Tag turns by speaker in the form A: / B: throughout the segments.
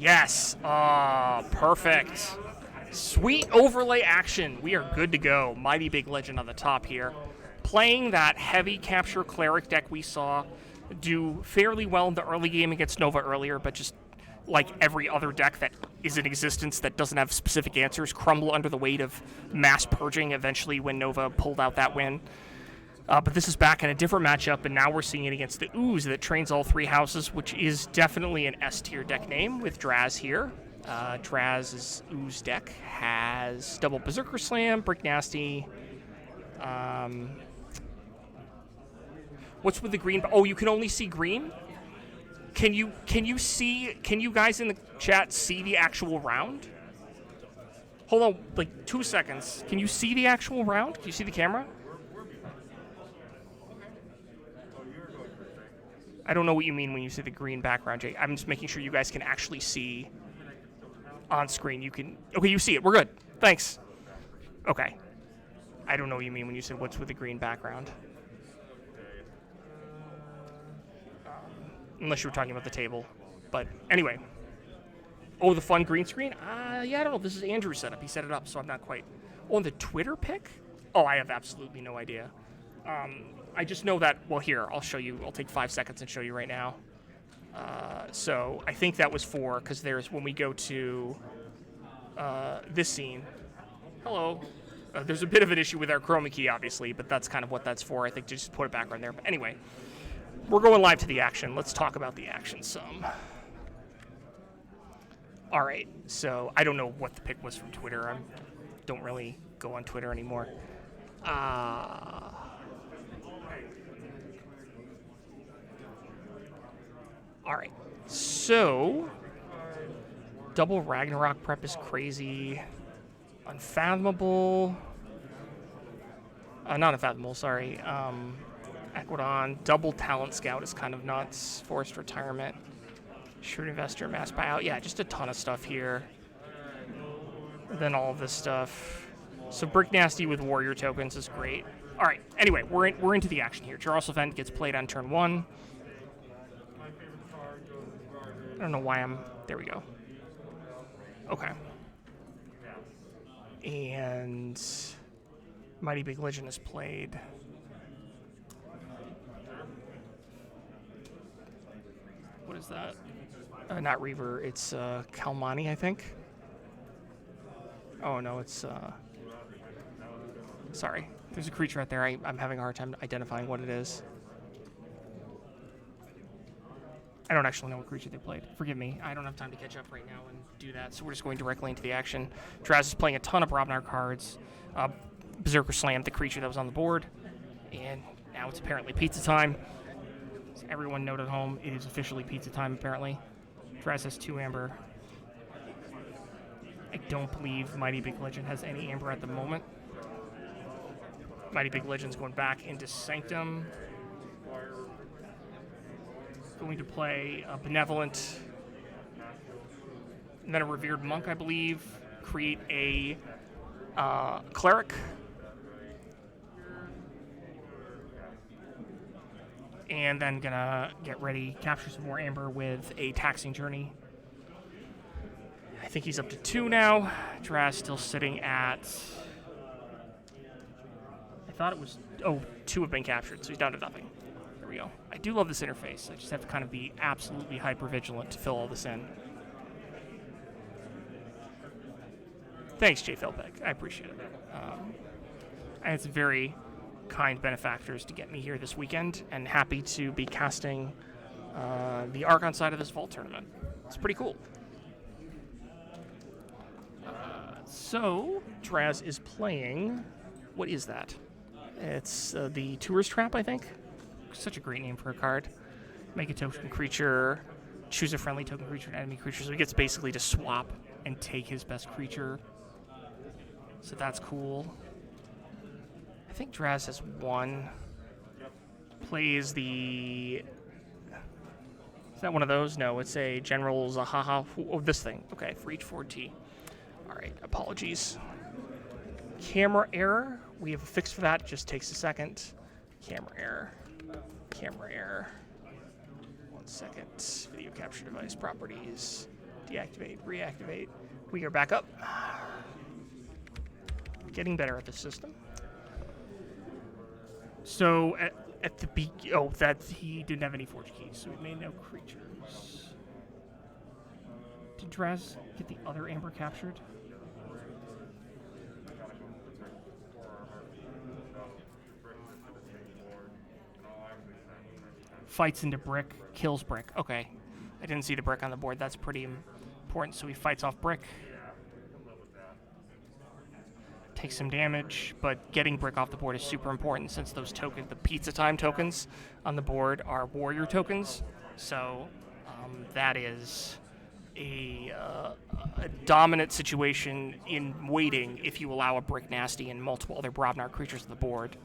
A: Yes. Perfect. Sweet overlay action. We are good to go. Mighty Big Legend on the top here. Playing that heavy capture cleric deck we saw do fairly well in the early game against Nova earlier, but just like every other deck that is in existence that doesn't have specific answers, crumble under the weight of mass purging eventually when Nova pulled out that win. But this is back in a different matchup, and now we're seeing it against the Ooze that trains all three houses, which is definitely an S-tier deck name with Draz here. Draz's Ooze deck has double Berserker Slam, Brick Nasty. What's with the green? Oh, you can only see green? Can you guys in the chat see the actual round? Hold on, like 2 seconds. Can you see the actual round? Can you see the camera? I don't know what you mean when you say the green background, Jay. I'm just making sure you guys can actually see on screen. You can... Okay, you see it. We're good. Thanks. Okay. I don't know what you mean when you said what's with the green background. Unless you were talking about the table. But anyway. Oh, the fun green screen? Yeah, I don't know. This is Andrew's setup. He set it up, so I'm not quite... Oh, and the Twitter pic? Oh, I have absolutely no idea. I just know that, well, here, I'll show you. I'll take 5 seconds and show you right now. So I think that was for, because there's, when we go to this scene, hello, there's a bit of an issue with our chroma key, obviously, but that's kind of what that's for. I think just put it back right there. But anyway, we're going live to the action. Let's talk about the action some. All right, so I don't know what the pick was from Twitter. I don't really go on Twitter anymore. All right, so double Ragnarok prep is crazy. Unfathomable. Not Unfathomable, sorry. Equidon. Double Talent Scout is kind of nuts. Forced Retirement. Shrewd Investor, Mass Buyout. Yeah, just a ton of stuff here. And then all of this stuff. So Brick Nasty with Warrior tokens is great. All right, anyway, we're into the action here. Jarls Event gets played on turn 1. I don't know why there we go. Okay. And Mighty Big Legend is played. What is that? Not Reaver, it's Kalmani, I think. Oh no, it's sorry. There's a creature out there. I'm having a hard time identifying what it is. I don't actually know what creature they played. Forgive me. I don't have time to catch up right now and do that, so we're just going directly into the action. Draz is playing a ton of Brobnar cards. Berserker Slam, the creature that was on the board. And now it's apparently pizza time. So everyone note at home, it is officially pizza time, apparently. Draz has 2 amber. I don't believe Mighty Big Legend has any amber at the moment. Mighty Big Legend's going back into Sanctum. Going to play a Benevolent, and then a Revered Monk, I believe. Create a Cleric. And then gonna get ready, capture some more amber with a Taxing Journey. I think he's up to 2 now. Draz still sitting at... I thought it was... Oh, 2 have been captured, so he's down to nothing. There we go. I do love this interface. I just have to kind of be absolutely hyper-vigilant to fill all this in. Thanks, Jay Philbeck. I appreciate it. I had some very kind benefactors to get me here this weekend, and happy to be casting the Archon side of this Vault tournament. It's pretty cool. So, Draz is playing... What is that? It's the Tourist Trap, I think. Such a great name for a card. Make a token creature, choose a friendly token creature and enemy creature. So he gets basically to swap and take his best creature. So that's cool. I think Draz has 1. Plays the... Is that one of those? No, it's a General Zahaha. Oh, this thing. Okay, for each 4T. All right, apologies. Camera error. We have a fix for that. It just takes a second. Camera error. Camera error. 1 second. Video capture device properties. Deactivate, reactivate. We are back up. Getting better at the system. So at the he didn't have any forge keys, so we made no creatures. Did Draz get the other amber captured? Fights into brick, kills brick. Okay. I didn't see the brick on the board. That's pretty important. So he fights off brick. Takes some damage, but getting brick off the board is super important since those tokens, the pizza time tokens on the board, are warrior tokens. So that is a dominant situation in waiting if you allow a brick nasty and multiple other Brobnar creatures on the board.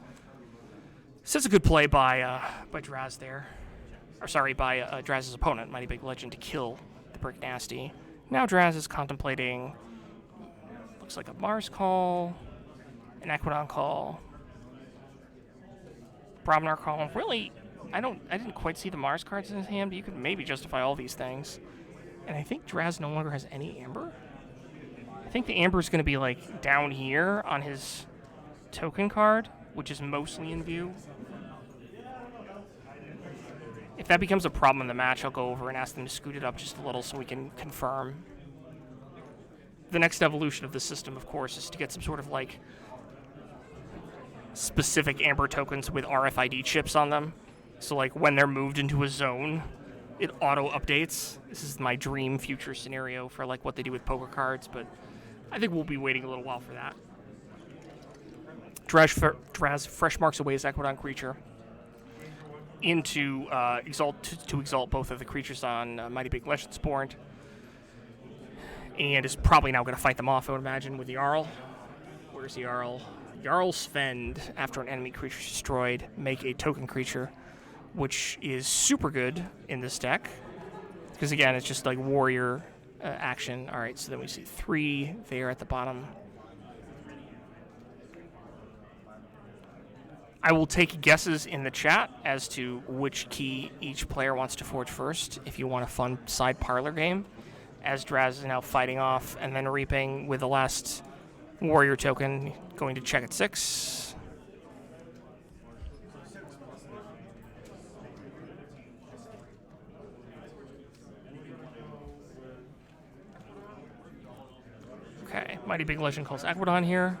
A: So it's a good play by Draz there. Or sorry, by Draz's opponent, Mighty Big Legend, to kill the brick nasty. Now Draz is contemplating, looks like a Mars call, an Equidon call, Brobnar call. Really, I didn't quite see the Mars cards in his hand, but you could maybe justify all these things. And I think Draz no longer has any amber. I think the amber is going to be like down here on his token card, which is mostly in view. If that becomes a problem in the match, I'll go over and ask them to scoot it up just a little so we can confirm. The next evolution of the system, of course, is to get some sort of like specific amber tokens with RFID chips on them. So like when they're moved into a zone, it auto updates. This is my dream future scenario for like what they do with poker cards, but I think we'll be waiting a little while for that. Draz fresh marks away his Equidon creature into exalt both of the creatures on Mighty Big Legend's board, and is probably now going to fight them off, I would imagine, with the Jarl. Where's the Jarl? Jarl Svend, after an enemy creature is destroyed, make a token creature, which is super good in this deck, because again, it's just like warrior action. All right, so then we see 3 there at the bottom. I will take guesses in the chat as to which key each player wants to forge first if you want a fun side parlor game, as Draz is now fighting off and then reaping with the last warrior token, going to check at 6. Okay, Mighty Big Legend calls Equidon here.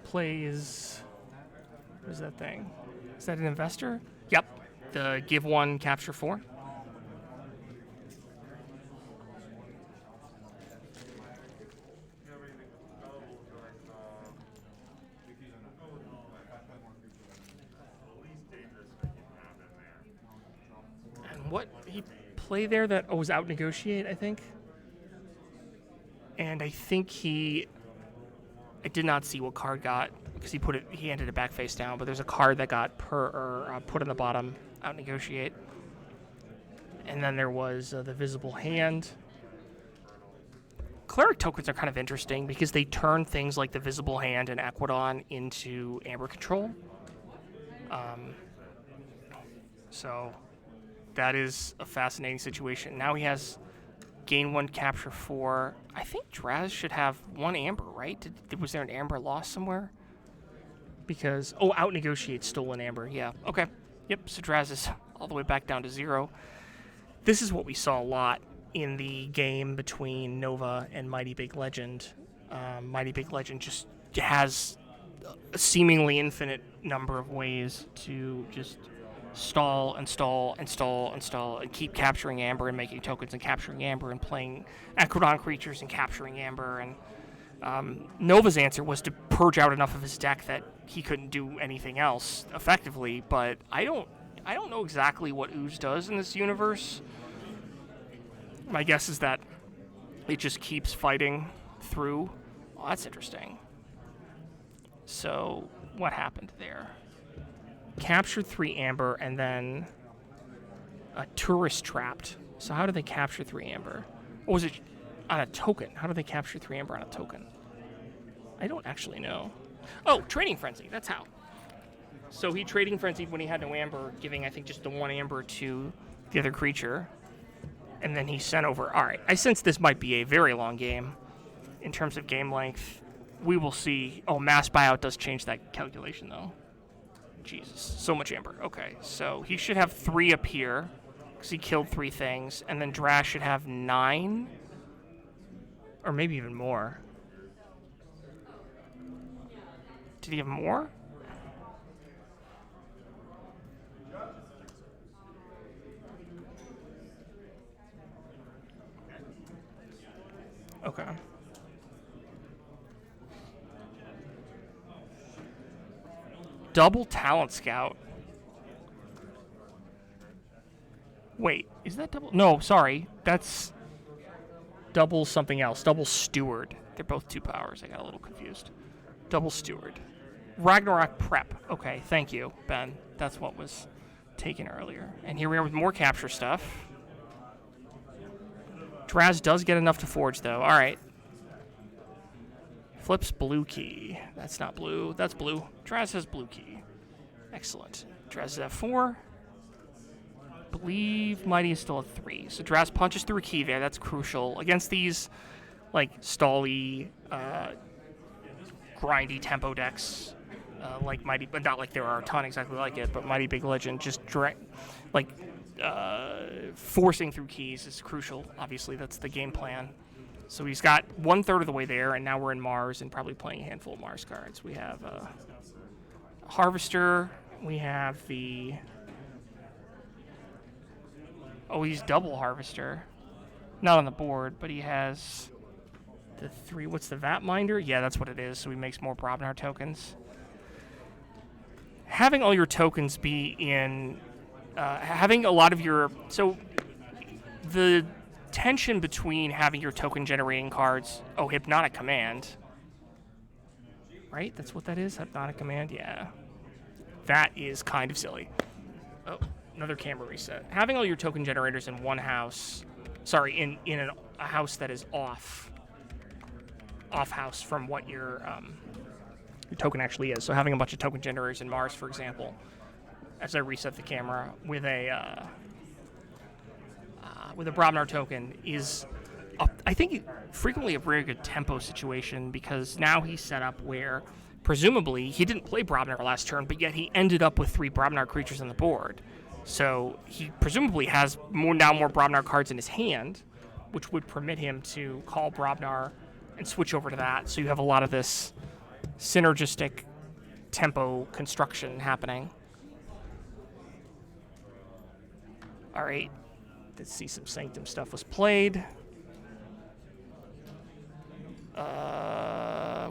A: Plays... What is that thing? Is that an investor? Yep. The give 1, capture 4. And what he play there that was out negotiate, I think. And I think I did not see what card got, because he handed it back face down, but there's a card that got put on the bottom, out negotiate. And then there was the visible hand. Cleric tokens are kind of interesting because they turn things like the visible hand and Equidon into amber control. So that is a fascinating situation. Now he has gain 1, capture 4. I think Draz should have 1 amber, right? Was there an amber loss somewhere? Because, out negotiate stolen amber. Yeah, okay. Yep, so Draz is all the way back down to 0. This is what we saw a lot in the game between Nova and Mighty Big Legend. Mighty Big Legend just has a seemingly infinite number of ways to just stall and keep capturing amber and making tokens and capturing amber and playing Equidon creatures and capturing amber. And Nova's answer was to purge out enough of his deck that he couldn't do anything else effectively, but I don't know exactly what Ooze does in this universe. My guess is that it just keeps fighting through. Oh, that's interesting. So what happened there? Captured 3 amber and then a tourist trapped. So how did they capture 3 amber? Or was it on a token? How did they capture 3 amber on a token? I don't actually know. Oh, Trading Frenzy. That's how. So he Trading Frenzied when he had no amber, giving, I think, just the 1 amber to the other creature. And then he sent over. All right, I sense this might be a very long game in terms of game length. We will see. Oh, mass buyout does change that calculation, though. Jesus, so much amber. Okay, so he should have 3 up here because he killed 3 things. And then Drash should have 9. Or maybe even more. Did he have more? Okay. Double Talent Scout. Wait, is that double? No, sorry. That's double something else. Double Steward. They're both 2 powers. I got a little confused. Double Steward. Ragnarok Prep. Okay, thank you, Ben. That's what was taken earlier. And here we are with more capture stuff. Draz does get enough to forge, though. All right. Flips blue key. That's not blue. That's blue. Draz has blue key. Excellent. Draz is at 4. Believe Mighty is still at 3. So Draz punches through a key there. That's crucial. Against these, like, stally, grindy tempo decks, like Mighty, but not like there are a ton exactly like it, but Mighty Big Legend just forcing through keys is crucial. Obviously, that's the game plan. So he's got 1/3 of the way there, and now we're in Mars and probably playing a handful of Mars cards. We have Harvester. We have the... Oh, he's double Harvester. Not on the board, but he has the 3... What's the Vat Minder? Yeah, that's what it is. So he makes more Brobnar tokens. Having all your tokens be in... having a lot of your... So the tension between having your token generating cards... Oh, Hypnotic Command. Right? That's what that is? Hypnotic Command? Yeah. That is kind of silly. Oh, another camera reset. Having all your token generators in one house... Sorry, in a house that is off house from what your token actually is. So having a bunch of token generators in Mars, for example, as I reset the camera with a Brobnar token is, I think, frequently a very good tempo situation, because now he's set up where presumably he didn't play Brobnar last turn, but yet he ended up with 3 Brobnar creatures on the board. So he presumably has more Brobnar cards in his hand, which would permit him to call Brobnar and switch over to that. So you have a lot of this synergistic tempo construction happening. All right, let's see, some Sanctum stuff was played.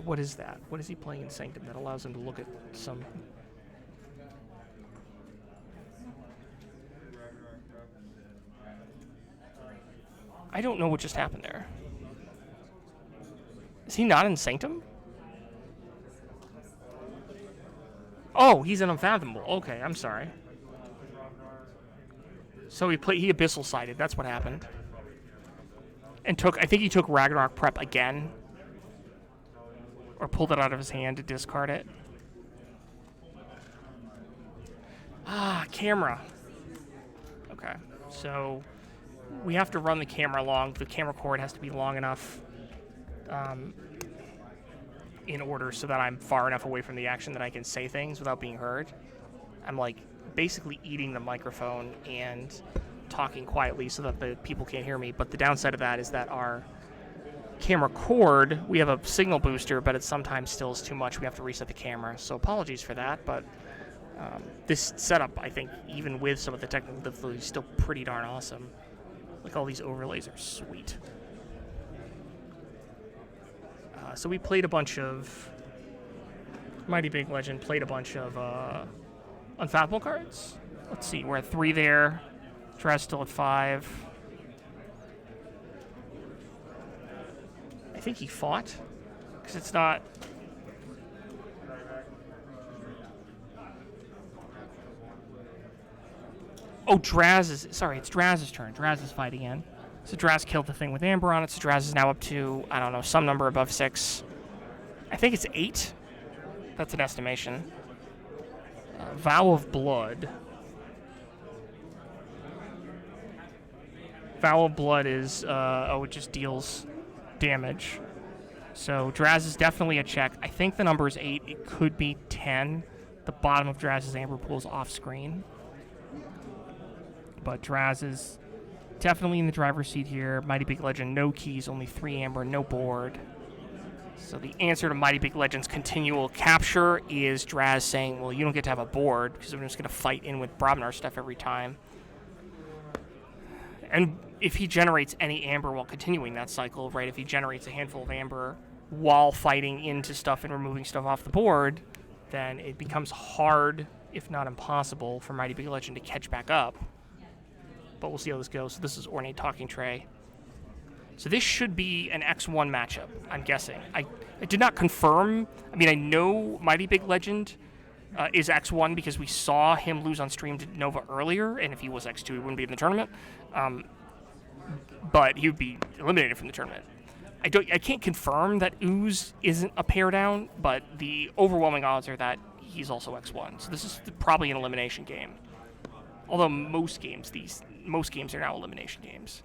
A: What is that? What is he playing in Sanctum that allows him to look at some... I don't know what just happened there. Is he not in Sanctum? Oh, he's in Unfathomable. Okay, I'm sorry. So he Abyssal Sided. That's what happened. And I think he took Ragnarok Prep again. Or pulled it out of his hand to discard it. Ah, camera. Okay, so we have to run the camera long. The camera cord has to be long enough in order so that I'm far enough away from the action that I can say things without being heard. I'm like basically eating the microphone and talking quietly so that the people can't hear me. But the downside of that is that our camera cord, we have a signal booster, but it sometimes still is too much. We have to reset the camera. So apologies for that, but this setup, I think, even with some of the technical difficulties, is still pretty darn awesome. Like, all these overlays are sweet. So we played a bunch of Mighty Big Legend, played a bunch of Unfathomable cards. Let's see, we're at 3 there. Draz still at 5. I think he fought, because it's not... Oh, Draz is... Sorry, it's Draz's turn. Draz is fighting in. So Draz killed the thing with Amber on it, so Draz is now up to, I don't know, some number above 6. I think it's 8. That's an estimation. Vow of Blood. Vow of Blood is, it just deals damage. So Draz is definitely a check. I think the number is 8. It could be 10. The bottom of Draz's Amber Pool is off screen. But Draz is definitely in the driver's seat here. Mighty Big Legend, no keys, only 3 Amber, no board. So the answer to Mighty Big Legend's continual capture is Draz saying, well, you don't get to have a board because I'm just going to fight in with Brobnar stuff every time. And if he generates any Amber while continuing that cycle, right, if he generates a handful of Amber while fighting into stuff and removing stuff off the board, then it becomes hard, if not impossible, for Mighty Big Legend to catch back up. But we'll see how this goes. So this is Ornate Talking Tray. So this should be an X1 matchup, I'm guessing. I did not confirm. I mean, I know Mighty Big Legend is X1 because we saw him lose on stream to Nova earlier, and if he was X2, he wouldn't be in the tournament. But he would be eliminated from the tournament. I can't confirm that Ooze isn't a pair down, but the overwhelming odds are that he's also X1. So this is probably an elimination game. Although most games are now elimination games,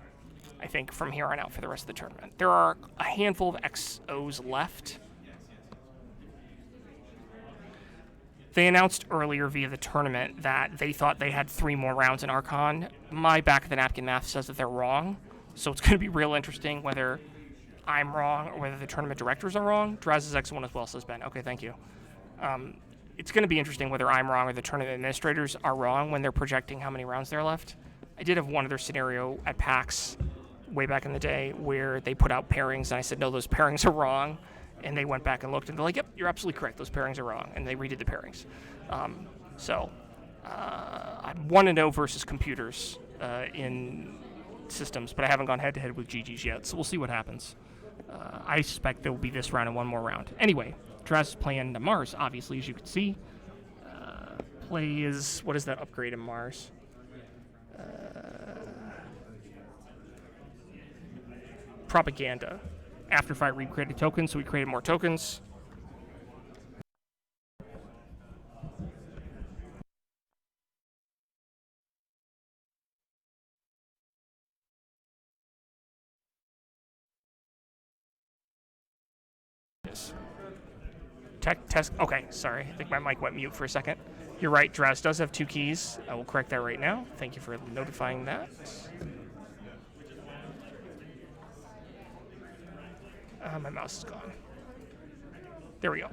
A: I think, from here on out for the rest of the tournament. There are a handful of XOs left. They announced earlier via the tournament that they thought they had 3 more rounds in Archon. My back-of-the-napkin math says that they're wrong, so it's going to be real interesting whether I'm wrong or whether the tournament directors are wrong. Draz is X1 as well, says Ben. Okay, thank you. It's going to be interesting whether I'm wrong or the tournament administrators are wrong when they're projecting how many rounds there are left. I did have one other scenario at PAX way back in the day where they put out pairings, and I said, no, those pairings are wrong. And they went back and looked, and they're like, yep, you're absolutely correct. Those pairings are wrong. And they redid the pairings. I'm 1-0 versus computers in systems, but I haven't gone head-to-head with GGs yet, so we'll see what happens. I suspect there will be this round and one more round. Anyway, Draz is playing to Mars, obviously, as you can see. Play is, what is that upgrade in Mars? Propaganda. After fight, we created tokens, so we created more tokens. Test. Okay, sorry. I think my mic went mute for a second. You're right. Draz does have 2 keys. I will correct that right now. Thank you for notifying that. My mouse is gone. There we go.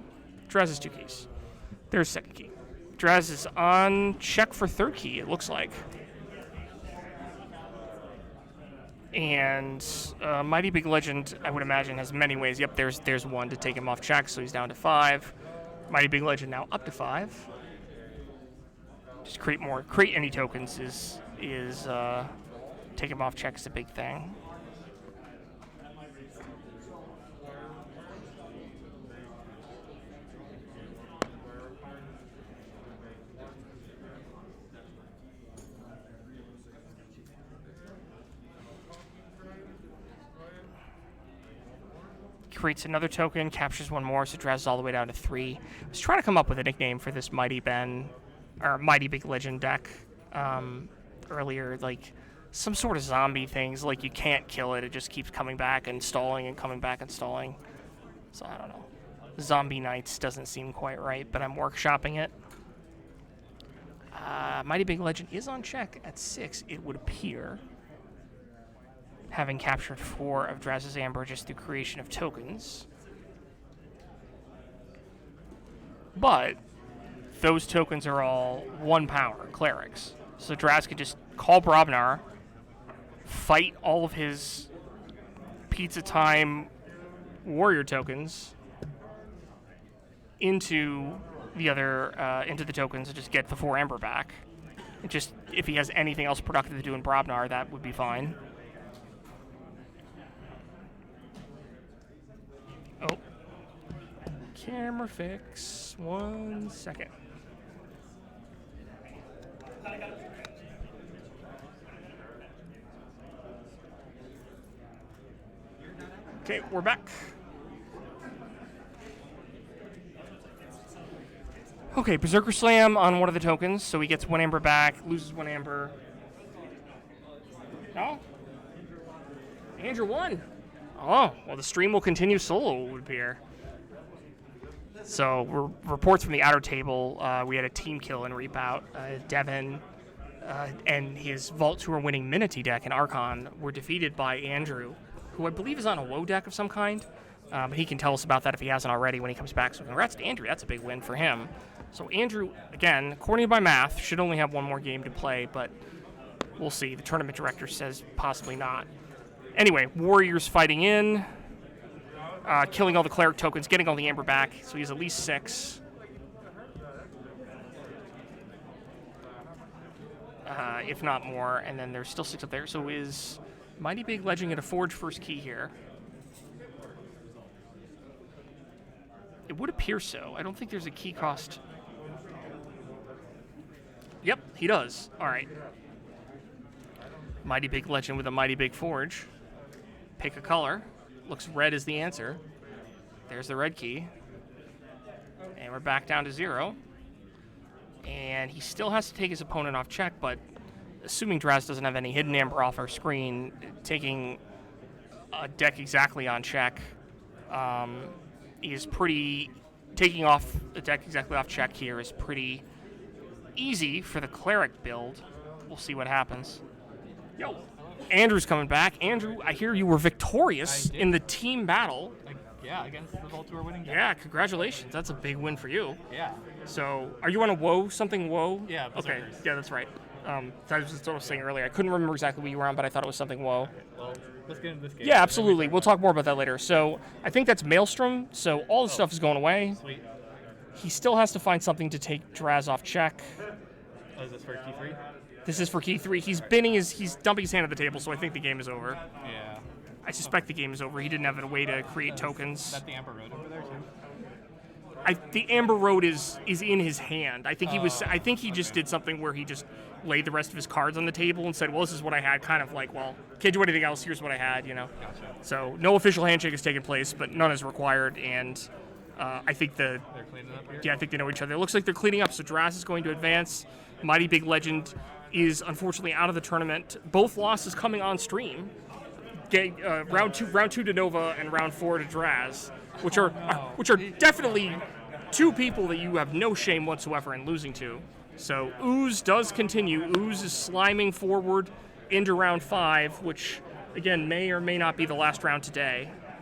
A: Draz has 2 keys. There's 2nd key. Draz is on check for 3rd key, it looks like. And Mighty Big Legend, I would imagine, has many ways. Yep, there's one to take him off check, so he's down to 5. Mighty Big Legend now up to 5. Just create any tokens is take him off check is a big thing. Creates another token, captures 1 more, so Draz is all the way down to 3. I was trying to come up with a nickname for this Mighty Big Legend deck earlier, like some sort of zombie things, like you can't kill it, it just keeps coming back and stalling and coming back and stalling. So I don't know. Zombie Knights doesn't seem quite right, but I'm workshopping it. Mighty Big Legend is on check at 6, it would appear, having captured 4 of Draz's Amber just through creation of tokens. But those tokens are all 1 power clerics. So Draz could just call Brobnar, fight all of his Pizza Time warrior tokens into the tokens and just get the 4 Amber back. And just, if he has anything else productive to do in Brobnar, that would be fine. Oh. Camera fix. 1 second. Okay, we're back. Okay, Berserker Slam on one of the tokens, so he gets 1 Amber back, loses 1 Amber. No? Andrew won. Oh, well, the stream will continue solo, it would appear. So, reports from the outer table, we had a team kill in Reapout. Devin and his Vault Tour winning Minity deck and Archon were defeated by Andrew, who I believe is on a WoW deck of some kind. But he can tell us about that if he hasn't already when he comes back. So congrats to Andrew. That's a big win for him. So Andrew, again, according to my math, should only have one more game to play, but we'll see. The tournament director says possibly not. Anyway, Warriors fighting in, killing all the cleric tokens, getting all the amber back. So he has at least 6. If not more, and then there's still 6 up there. So is Mighty Big Legend going to forge first key here? It would appear so. I don't think there's a key cost. Yep, he does. All right. Mighty Big Legend with a Mighty Big Forge. Pick a color. Looks red is the answer. There's the red key. And we're back down to 0. And he still has to take his opponent off check, but assuming Draz doesn't have any hidden amber off our screen, taking a deck exactly on check is pretty... Taking off a deck exactly off check here is pretty easy for the cleric build. We'll see what happens. Yo, Andrew's coming back. Andrew, I hear you were victorious in the team battle.
B: Yeah, against the Vault Tour winning deck.
A: Yeah, congratulations. That's a big win for you.
B: Yeah.
A: So, are you on a WoW? Something WoW?
B: Yeah,
A: okay. Yeah, that's right. I was just sort of saying earlier. I couldn't remember exactly what you were on, but I thought it was something WoW.
B: Well, let's get into this game.
A: Yeah, absolutely. We'll talk more about that later. So, I think that's Maelstrom. So, all the stuff is going away.
B: Sweet.
A: He still has to find something to take Draz off check.
B: Oh, is this for key 3?
A: This is for key 3. He's dumping his hand at the table, so I think the game is over.
B: Yeah.
A: I suspect the game is over. He didn't have a way to create tokens.
B: Is that the Amber Road over there too?
A: The Amber Road is in his hand. I think I think he just did something where he just laid the rest of his cards on the table and said, "Well, this is what I had." Kind of like, "Well, can't do anything else. Here's what I had." You know.
B: Gotcha.
A: So no official handshake has taken place, but none is required. And I think
B: they're cleaning up here.
A: Yeah, I think they know each other. It looks like they're cleaning up. So Draz is going to advance. Mighty Big Legend is unfortunately out of the tournament. Both losses coming on stream. Round two to Nova and round 4 to Draz, which are definitely two people that you have no shame whatsoever in losing to. So Ooze does continue. Ooze is sliming forward into round 5, which again may or may not be the last round today.